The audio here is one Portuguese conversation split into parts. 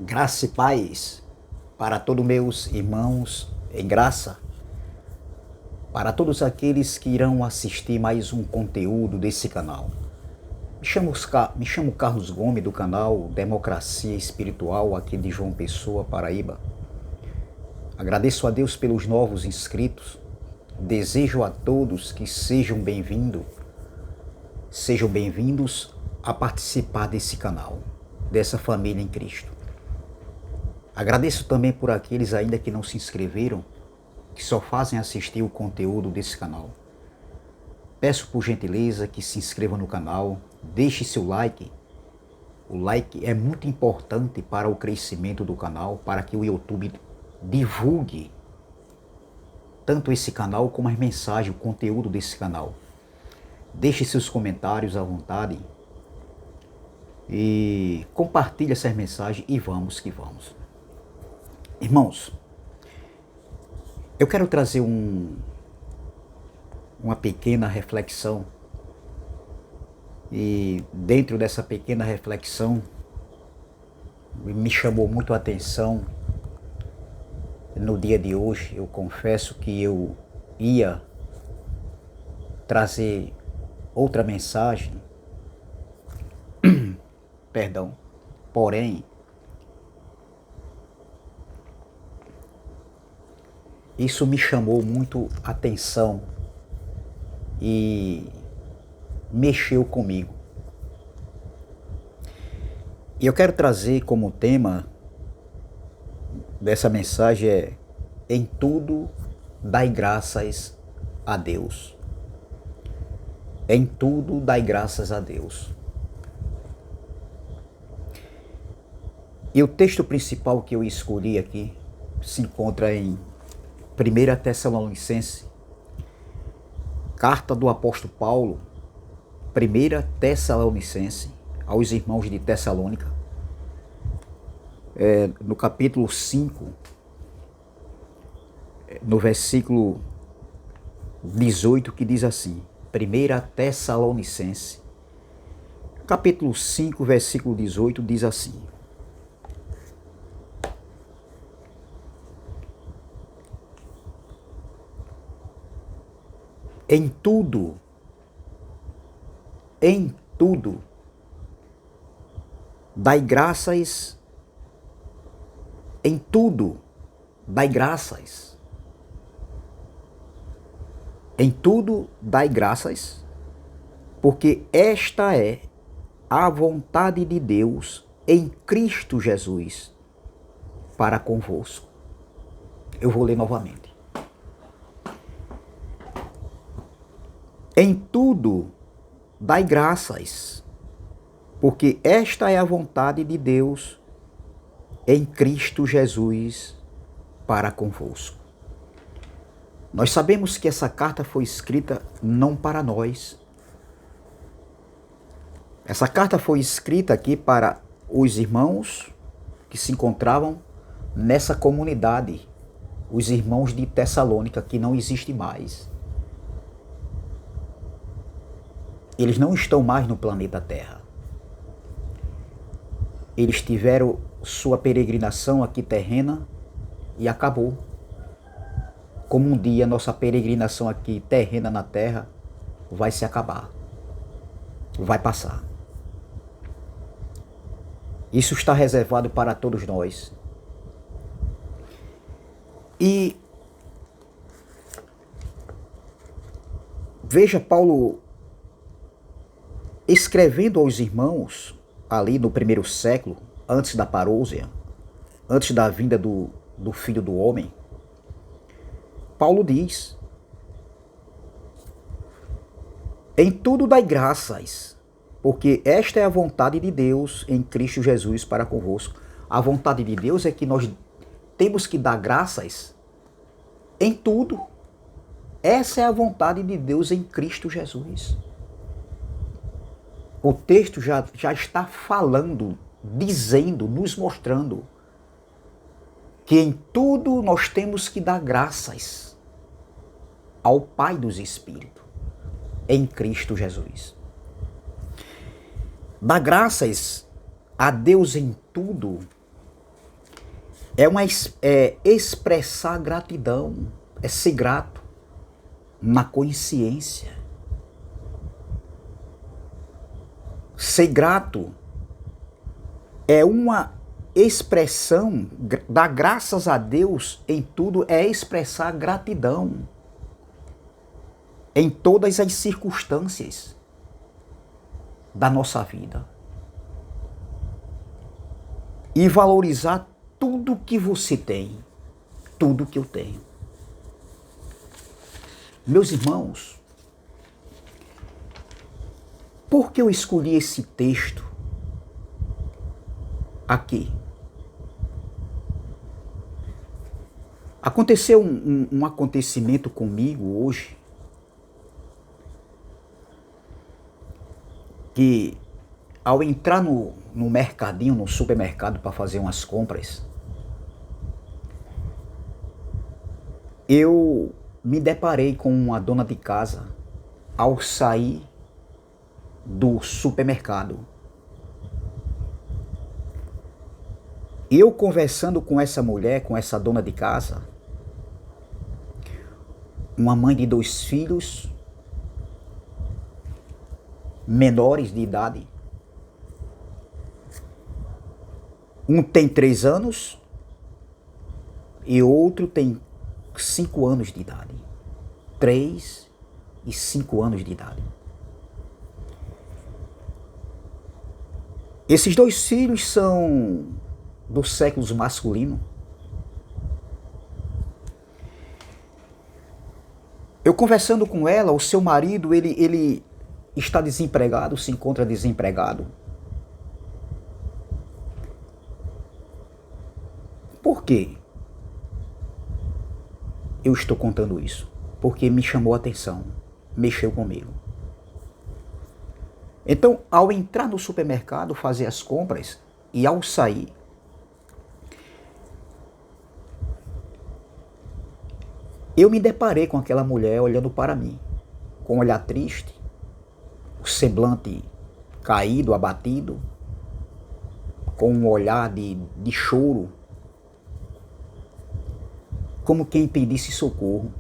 Graça e paz para todos meus irmãos em graça, para todos aqueles que irão assistir mais um conteúdo desse canal. Me chamo Carlos Gomes, do canal Democracia Espiritual, aqui de João Pessoa, Paraíba. Agradeço a Deus pelos novos inscritos. Desejo a todos que sejam bem-vindos a participar desse canal, dessa família em Cristo. Agradeço também por aqueles ainda que não se inscreveram, que só fazem assistir o conteúdo desse canal. Peço por gentileza que se inscreva no canal, deixe seu like. O like é muito importante para o crescimento do canal, para que o YouTube divulgue tanto esse canal como as mensagens, o conteúdo desse canal. Deixe seus comentários à vontade e compartilhe essas mensagens e vamos que vamos. Irmãos, eu quero trazer uma pequena reflexão, e dentro dessa pequena reflexão me chamou muito a atenção no dia de hoje. Eu confesso que eu ia trazer outra mensagem, perdão, porém isso me chamou muito a atenção e mexeu comigo. E eu quero trazer como tema dessa mensagem em tudo dai graças a Deus. Em tudo dai graças a Deus. E o texto principal que eu escolhi aqui se encontra em 1 Tessalonicenses, carta do apóstolo Paulo, 1 Tessalonicenses, aos irmãos de Tessalônica, no capítulo 5, no versículo 18, que diz assim, 1 Tessalonicenses, capítulo 5, versículo 18, diz assim: Em tudo, dai graças, em tudo, dai graças, em tudo, dai graças, porque esta é a vontade de Deus em Cristo Jesus para convosco. Eu vou ler novamente. Em tudo, dai graças, porque esta é a vontade de Deus em Cristo Jesus para convosco. Nós sabemos que essa carta foi escrita não para nós. Essa carta foi escrita aqui para os irmãos que se encontravam nessa comunidade, os irmãos de Tessalônica, que não existe mais. Eles não estão mais no planeta Terra. Eles tiveram sua peregrinação aqui terrena e acabou. Como um dia nossa peregrinação aqui terrena na Terra vai se acabar. Vai passar. Isso está reservado para todos nós. E veja Paulo escrevendo aos irmãos ali no primeiro século, antes da parousia, antes da vinda do Filho do Homem, Paulo diz: em tudo dai graças, porque esta é a vontade de Deus em Cristo Jesus para convosco. A vontade de Deus é que nós temos que dar graças em tudo. Essa é a vontade de Deus em Cristo Jesus. O texto já está falando, dizendo, nos mostrando que em tudo nós temos que dar graças ao Pai dos Espíritos, em Cristo Jesus. Dar graças a Deus em tudo É expressar gratidão, é ser grato na consciência. Ser grato é uma expressão, dar graças a Deus em tudo, é expressar gratidão em todas as circunstâncias da nossa vida. E valorizar tudo que você tem, tudo que eu tenho. Meus irmãos, por que eu escolhi esse texto aqui? Aconteceu um acontecimento comigo hoje que, ao entrar no mercadinho, no supermercado para fazer umas compras, eu me deparei com uma dona de casa ao sair do supermercado. Eu conversando com essa mulher, com essa dona de casa, uma mãe de 2 filhos, menores de idade. Um tem 3 anos e outro tem 5 anos de idade. 3 e 5 anos de idade. Esses 2 filhos são do sexo masculino. Eu conversando com ela, o seu marido, ele está desempregado, se encontra desempregado. Por quê? Eu estou contando isso? Porque me chamou a atenção, mexeu comigo. Então, ao entrar no supermercado, fazer as compras e ao sair, eu me deparei com aquela mulher olhando para mim, com um olhar triste, o semblante caído, abatido, com um olhar de choro, como quem pedisse socorro.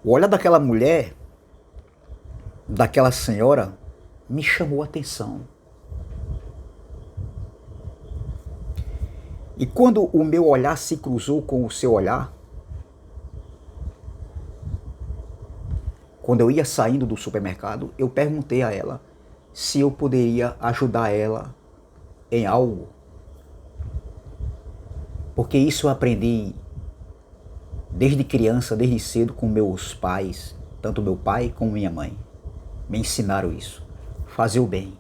O olhar daquela mulher, daquela senhora, me chamou a atenção. E quando o meu olhar se cruzou com o seu olhar, quando eu ia saindo do supermercado, eu perguntei a ela se eu poderia ajudar ela em algo. Porque isso eu aprendi desde criança, desde cedo, com meus pais, tanto meu pai como minha mãe. Me ensinaram isso. Fazer o bem,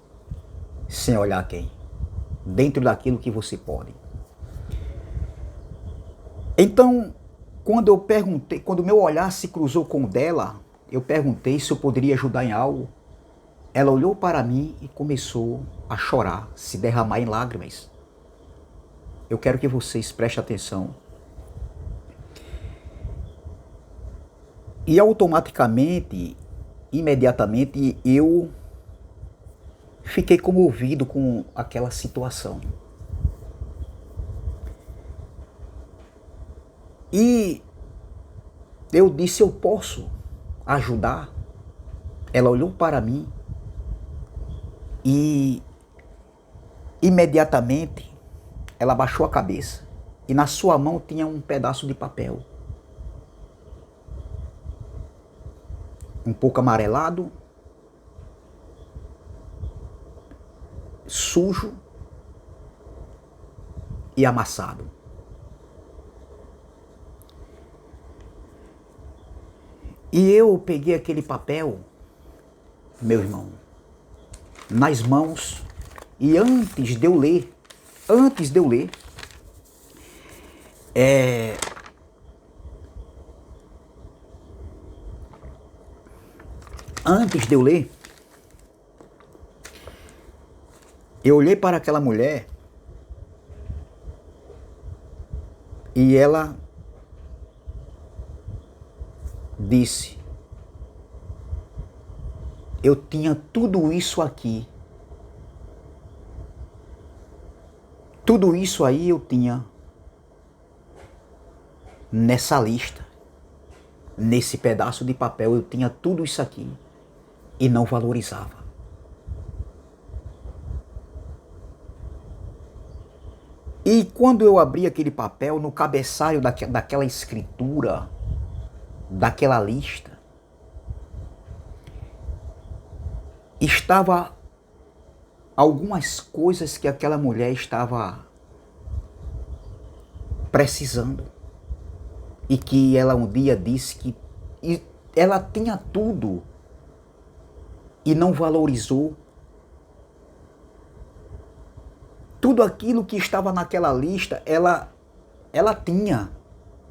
sem olhar quem. Dentro daquilo que você pode. Então, quando eu perguntei, quando o meu olhar se cruzou com o dela, eu perguntei se eu poderia ajudar em algo. Ela olhou para mim e começou a chorar, se derramar em lágrimas. Eu quero que vocês prestem atenção. E automaticamente, imediatamente, eu fiquei comovido com aquela situação. E eu disse, eu posso ajudar? Ela olhou para mim e imediatamente ela baixou a cabeça e na sua mão tinha um pedaço de papel. Um pouco amarelado, sujo e amassado. E eu peguei aquele papel, meu irmão, nas mãos, e antes de eu ler, antes de eu ler, eu olhei para aquela mulher e ela disse, eu tinha tudo isso aqui. Tudo isso aí eu tinha nessa lista. Nesse pedaço de papel eu tinha tudo isso aqui e não valorizava. E quando eu abri aquele papel, no cabeçalho daquela escritura, daquela lista, estava algumas coisas que aquela mulher estava precisando. E que ela um dia disse que ela tinha tudo e não valorizou. Tudo aquilo que estava naquela lista, ela tinha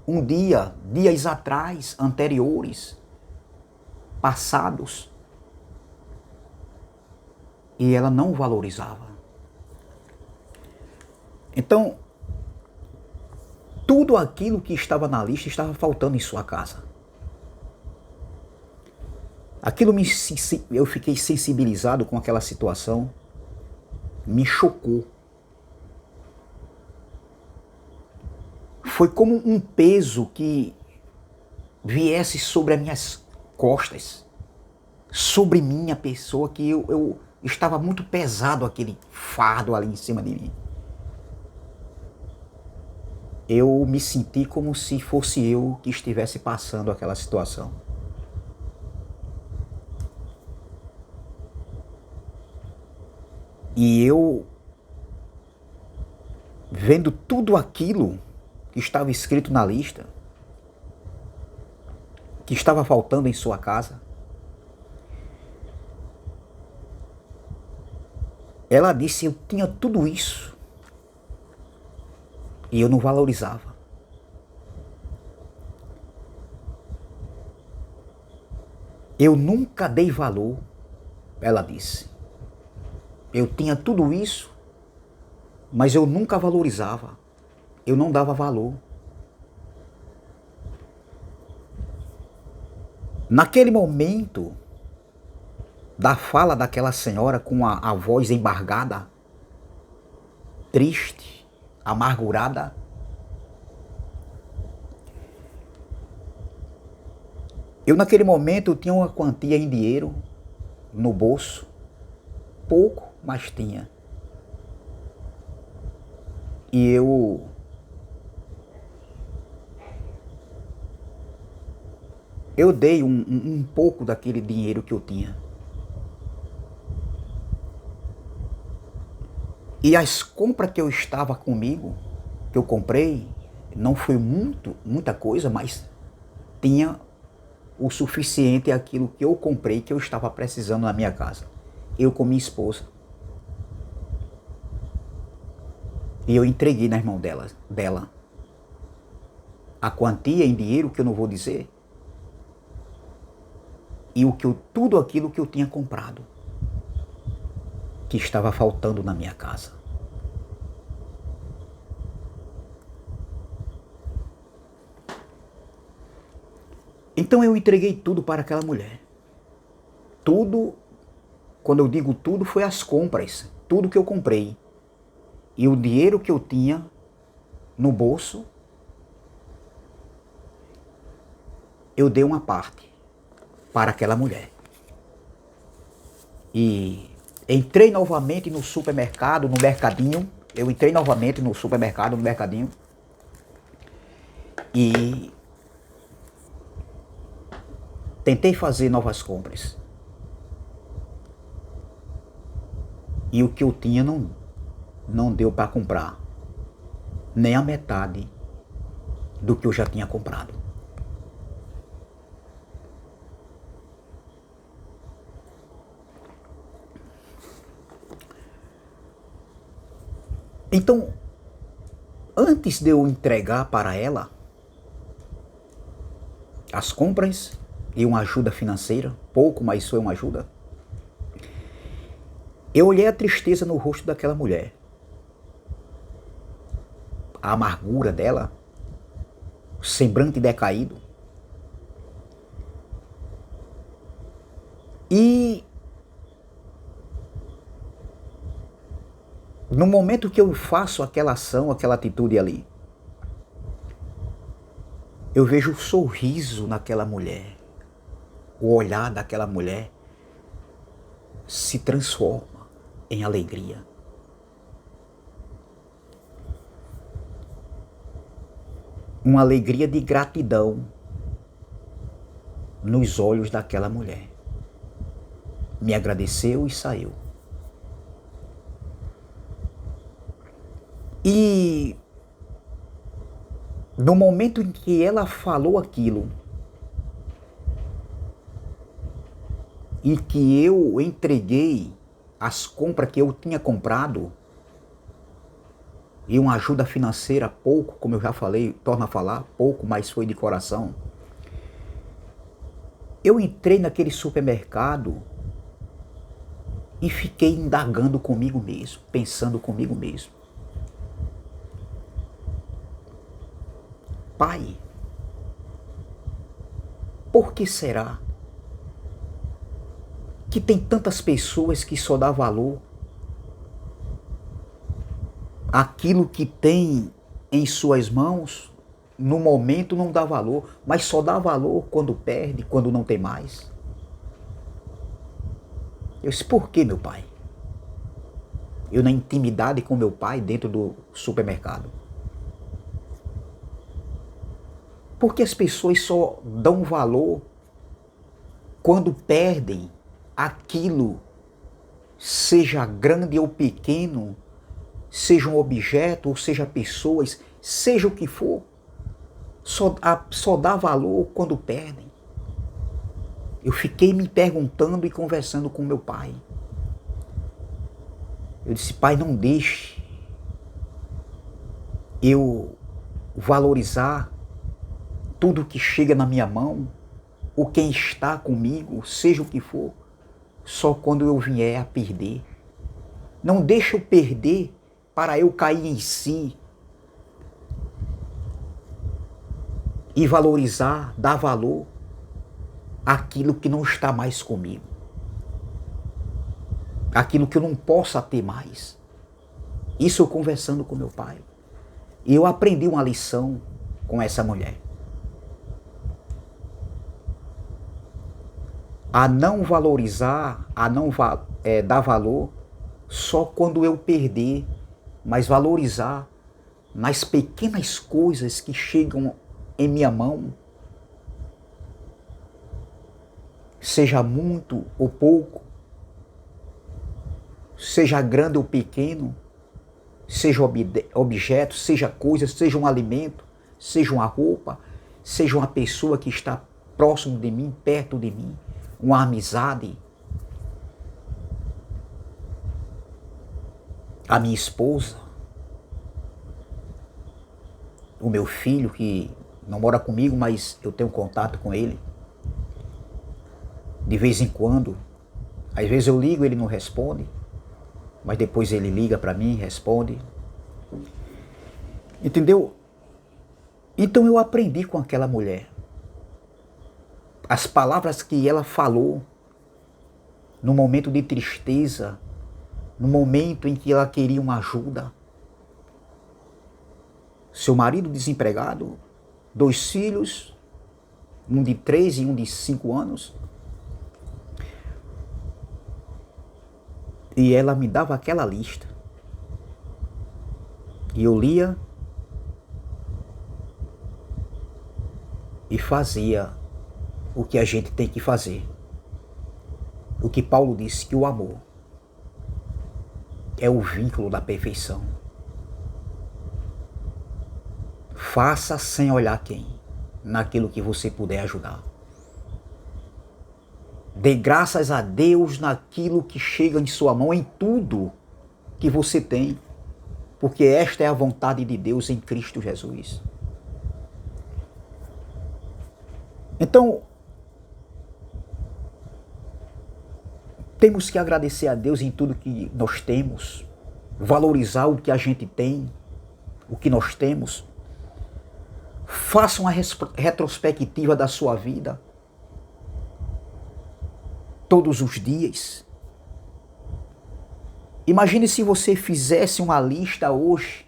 um dia, dias atrás, anteriores, passados. E ela não valorizava. Então, tudo aquilo que estava na lista estava faltando em sua casa. Eu fiquei sensibilizado com aquela situação, me chocou. Foi como um peso que viesse sobre as minhas costas, sobre minha pessoa, que eu estava muito pesado aquele fardo ali em cima de mim. Eu me senti como se fosse eu que estivesse passando aquela situação. E eu, vendo tudo aquilo que estava escrito na lista, que estava faltando em sua casa, ela disse: eu tinha tudo isso e eu não valorizava. Eu nunca dei valor, ela disse. Eu tinha tudo isso, mas eu nunca valorizava. Eu não dava valor. Naquele momento da fala daquela senhora com a voz embargada, triste, amargurada, eu naquele momento eu tinha uma quantia em dinheiro no bolso, pouco, mas tinha. E eu dei um pouco daquele dinheiro que eu tinha. E as compras que eu estava comigo, que eu comprei, não foi muita coisa, mas tinha o suficiente aquilo que eu comprei, que eu estava precisando na minha casa. Eu com minha esposa. E eu entreguei nas mãos dela a quantia em dinheiro, que eu não vou dizer, e tudo aquilo que eu tinha comprado, que estava faltando na minha casa. Então eu entreguei tudo para aquela mulher. Tudo, quando eu digo tudo, foi as compras, tudo que eu comprei. E o dinheiro que eu tinha no bolso, eu dei uma parte para aquela mulher. E entrei novamente no supermercado, no mercadinho. Eu entrei novamente no supermercado, no mercadinho. E tentei fazer novas compras. E o que eu tinha não deu para comprar nem a metade do que eu já tinha comprado. Então, antes de eu entregar para ela as compras e uma ajuda financeira, pouco, mas foi uma ajuda, eu olhei a tristeza no rosto daquela mulher, a amargura dela, o semblante decaído. E No momento que eu faço aquela ação, aquela atitude ali, eu vejo o sorriso naquela mulher, o olhar daquela mulher se transforma em alegria. Uma alegria de gratidão nos olhos daquela mulher. Me agradeceu e saiu. E no momento em que ela falou aquilo, e que eu entreguei as compras que eu tinha comprado, e uma ajuda financeira pouco, como eu já falei, torno a falar, pouco, mas foi de coração. Eu entrei naquele supermercado e fiquei indagando comigo mesmo, pensando comigo mesmo. Pai, por que será que tem tantas pessoas que só dá valor àquilo que tem em suas mãos, no momento não dá valor, mas só dá valor quando perde, quando não tem mais? Eu disse, por que, meu pai? Eu na intimidade com meu pai dentro do supermercado. Porque as pessoas só dão valor quando perdem aquilo, seja grande ou pequeno, seja um objeto ou seja pessoas, seja o que for, só dá valor quando perdem. Eu fiquei me perguntando e conversando com meu pai. Eu disse, pai, não deixe eu valorizar tudo que chega na minha mão, ou quem está comigo, seja o que for, só quando eu vier a perder. Não deixe eu perder para eu cair em si e valorizar, dar valor àquilo que não está mais comigo, aquilo que eu não possa ter mais. Isso eu conversando com meu pai. E eu aprendi uma lição com essa mulher. A não valorizar, a não dar valor só quando eu perder, mas valorizar nas pequenas coisas que chegam em minha mão, seja muito ou pouco, seja grande ou pequeno, seja objeto, seja coisa, seja um alimento, seja uma roupa, seja uma pessoa que está próximo de mim, perto de mim, uma amizade, a minha esposa, o meu filho que não mora comigo, mas eu tenho contato com ele de vez em quando. Às vezes eu ligo, ele não responde, mas depois ele liga para mim, responde. Entendeu? Então eu aprendi com aquela mulher. As palavras que ela falou no momento de tristeza, no momento em que ela queria uma ajuda. Seu marido desempregado, 2 filhos, um de 3 e um de 5 anos. E ela me dava aquela lista. E eu lia e fazia o que a gente tem que fazer. O que Paulo disse, que o amor é o vínculo da perfeição. Faça sem olhar quem, naquilo que você puder ajudar. Dê graças a Deus naquilo que chega em sua mão, em tudo que você tem, porque esta é a vontade de Deus em Cristo Jesus. Então, temos que agradecer a Deus em tudo que nós temos, valorizar o que a gente tem, o que nós temos. Faça uma retrospectiva da sua vida, todos os dias. Imagine se você fizesse uma lista hoje.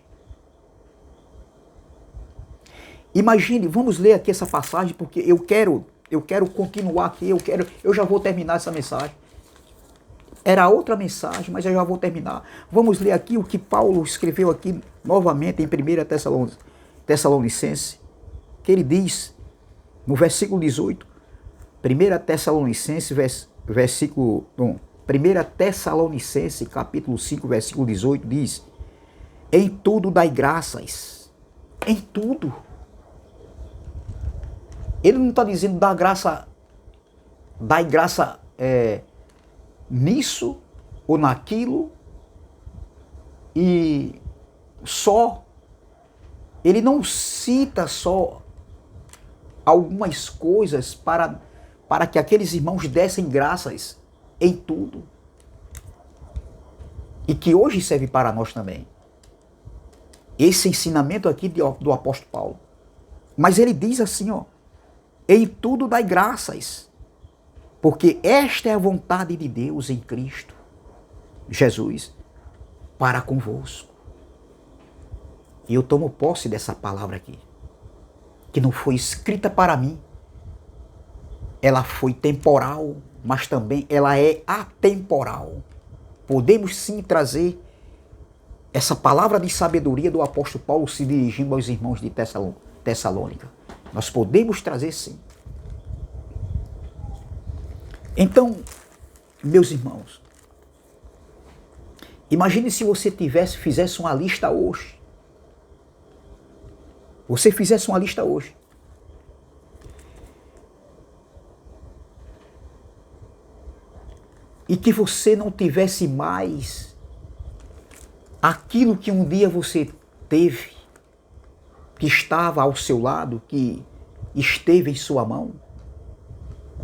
Imagine, vamos ler aqui essa passagem, porque eu quero continuar aqui, eu já vou terminar essa mensagem. Era outra mensagem, mas eu já vou terminar. Vamos ler aqui o que Paulo escreveu aqui novamente em 1 Tessalonicenses, que ele diz no versículo 18, 1 Tessalonicenses, versículo 1, 1 Tessalonicenses, capítulo 5, versículo 18, diz: em tudo dai graças. Em tudo. Ele não está dizendo dai graça nisso ou naquilo e só. Ele não cita só algumas coisas para que aqueles irmãos dessem graças em tudo. E que hoje serve para nós também. Esse ensinamento aqui do apóstolo Paulo. Mas ele diz assim, ó: em tudo dai graças, porque esta é a vontade de Deus em Cristo Jesus para convosco. E eu tomo posse dessa palavra aqui, que não foi escrita para mim. Ela foi temporal, mas também ela é atemporal. Podemos sim trazer essa palavra de sabedoria do apóstolo Paulo se dirigindo aos irmãos de Tessalônica. Nós podemos trazer sim. Então, meus irmãos, imagine se você fizesse uma lista hoje. Você fizesse uma lista hoje. E que você não tivesse mais aquilo que um dia você teve, que estava ao seu lado, que esteve em sua mão,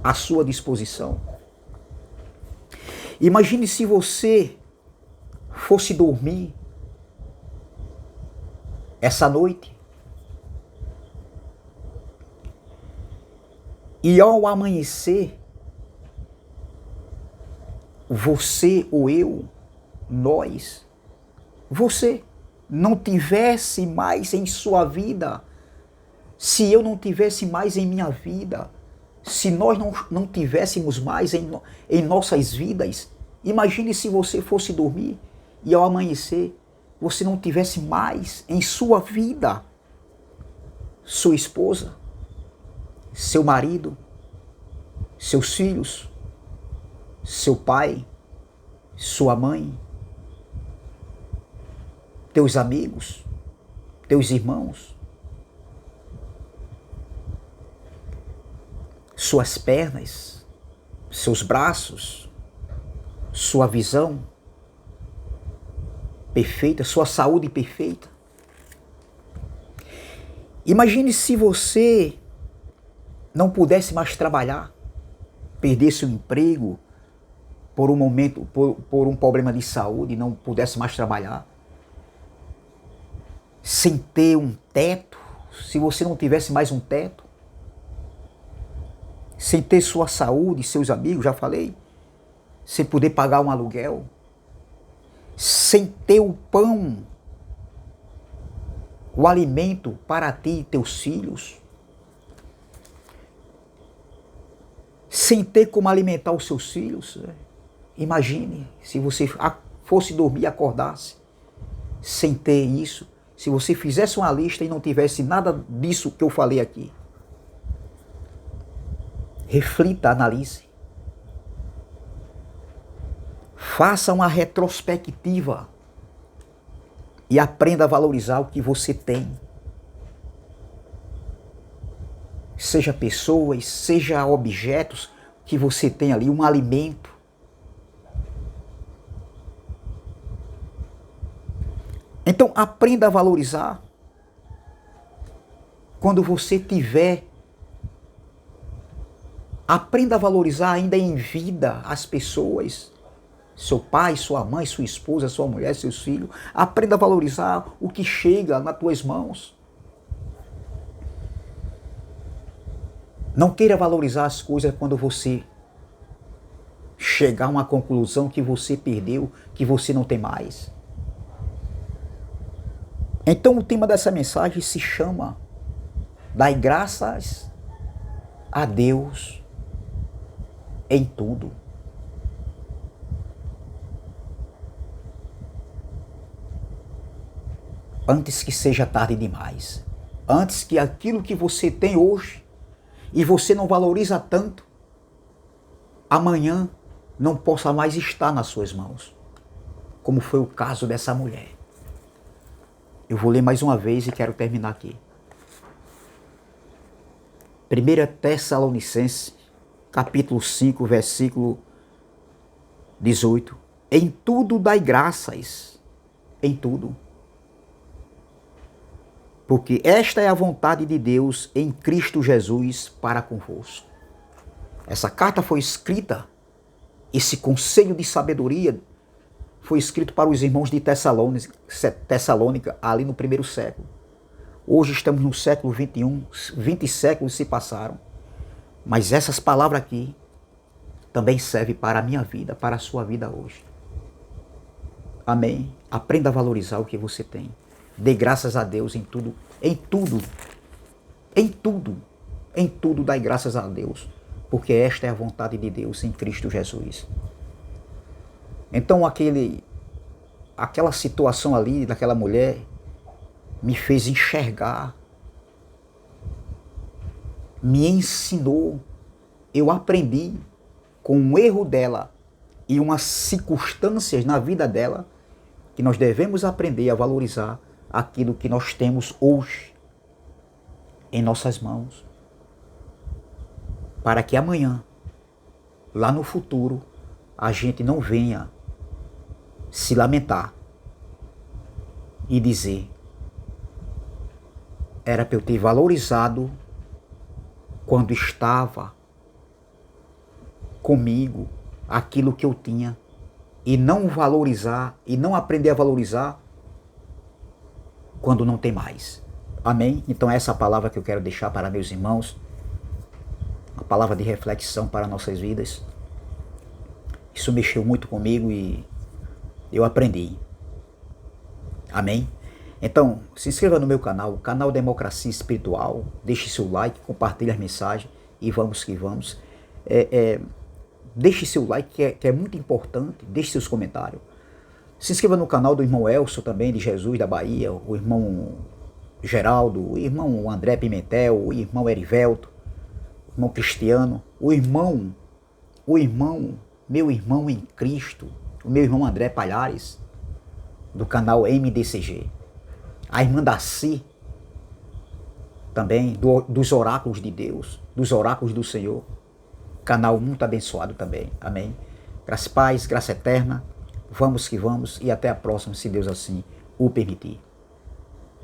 à sua disposição. Imagine se você fosse dormir essa noite e ao amanhecer, você ou eu, nós, você não tivesse mais em sua vida, se eu não tivesse mais em minha vida, se nós não tivéssemos mais em nossas vidas, imagine se você fosse dormir e ao amanhecer você não tivesse mais em sua vida sua esposa, seu marido, seus filhos, seu pai, sua mãe, teus amigos, teus irmãos, suas pernas, seus braços, sua visão perfeita, sua saúde perfeita. Imagine se você não pudesse mais trabalhar, perdesse o emprego por um momento, por um problema de saúde, não pudesse mais trabalhar, sem ter um teto, se você não tivesse mais um teto, sem ter sua saúde, seus amigos, já falei, sem poder pagar um aluguel, sem ter o pão, o alimento para ti e teus filhos, sem ter como alimentar os seus filhos. Imagine se você fosse dormir e acordasse sem ter isso, se você fizesse uma lista e não tivesse nada disso que eu falei aqui. Reflita, analise. Faça uma retrospectiva e aprenda a valorizar o que você tem. Seja pessoas, seja objetos que você tem ali, um alimento. Então aprenda a valorizar quando você tiver. Aprenda a valorizar ainda em vida as pessoas. Seu pai, sua mãe, sua esposa, sua mulher, seus filhos. Aprenda a valorizar o que chega nas tuas mãos. Não queira valorizar as coisas quando você chegar a uma conclusão que você perdeu, que você não tem mais. Então o tema dessa mensagem se chama Dai graças a Deus em tudo. Antes que seja tarde demais. Antes que aquilo que você tem hoje e você não valoriza tanto, amanhã não possa mais estar nas suas mãos. Como foi o caso dessa mulher. Eu vou ler mais uma vez e quero terminar aqui. 1 Tessalonicenses, capítulo 5, versículo 18. Em tudo dai graças, em tudo. Porque esta é a vontade de Deus em Cristo Jesus para convosco. Essa carta foi escrita, esse conselho de sabedoria foi escrito para os irmãos de Tessalônica, ali no primeiro século. Hoje estamos no século 21, 20 séculos se passaram. Mas essas palavras aqui também servem para a minha vida, para a sua vida hoje. Amém? Aprenda a valorizar o que você tem. Dê graças a Deus em tudo, em tudo, em tudo, em tudo dai graças a Deus, porque esta é a vontade de Deus em Cristo Jesus. Então aquela situação ali daquela mulher me fez enxergar, me ensinou, eu aprendi com um erro dela e umas circunstâncias na vida dela que nós devemos aprender a valorizar aquilo que nós temos hoje em nossas mãos, para que amanhã, lá no futuro, a gente não venha se lamentar e dizer: era para eu ter valorizado quando estava comigo aquilo que eu tinha, e não valorizar, e não aprender a valorizar quando não tem mais. Amém? Então essa é a palavra que eu quero deixar para meus irmãos, uma palavra de reflexão para nossas vidas. Isso mexeu muito comigo e eu aprendi. Amém? Então, se inscreva no meu canal, o canal Democracia Espiritual, deixe seu like, compartilhe as mensagens e vamos que vamos. Deixe seu like, que é muito importante, deixe seus comentários. Se inscreva no canal do irmão Elcio também, de Jesus da Bahia, o irmão Geraldo, o irmão André Pimentel, o irmão Erivelto, o irmão Cristiano, meu irmão em Cristo, o meu irmão André Palhares, do canal MDCG. A irmã Daci, também, dos oráculos de Deus, dos oráculos do Senhor. Canal muito abençoado também. Amém? Graça e paz, graça eterna. Vamos que vamos e até a próxima, se Deus assim o permitir.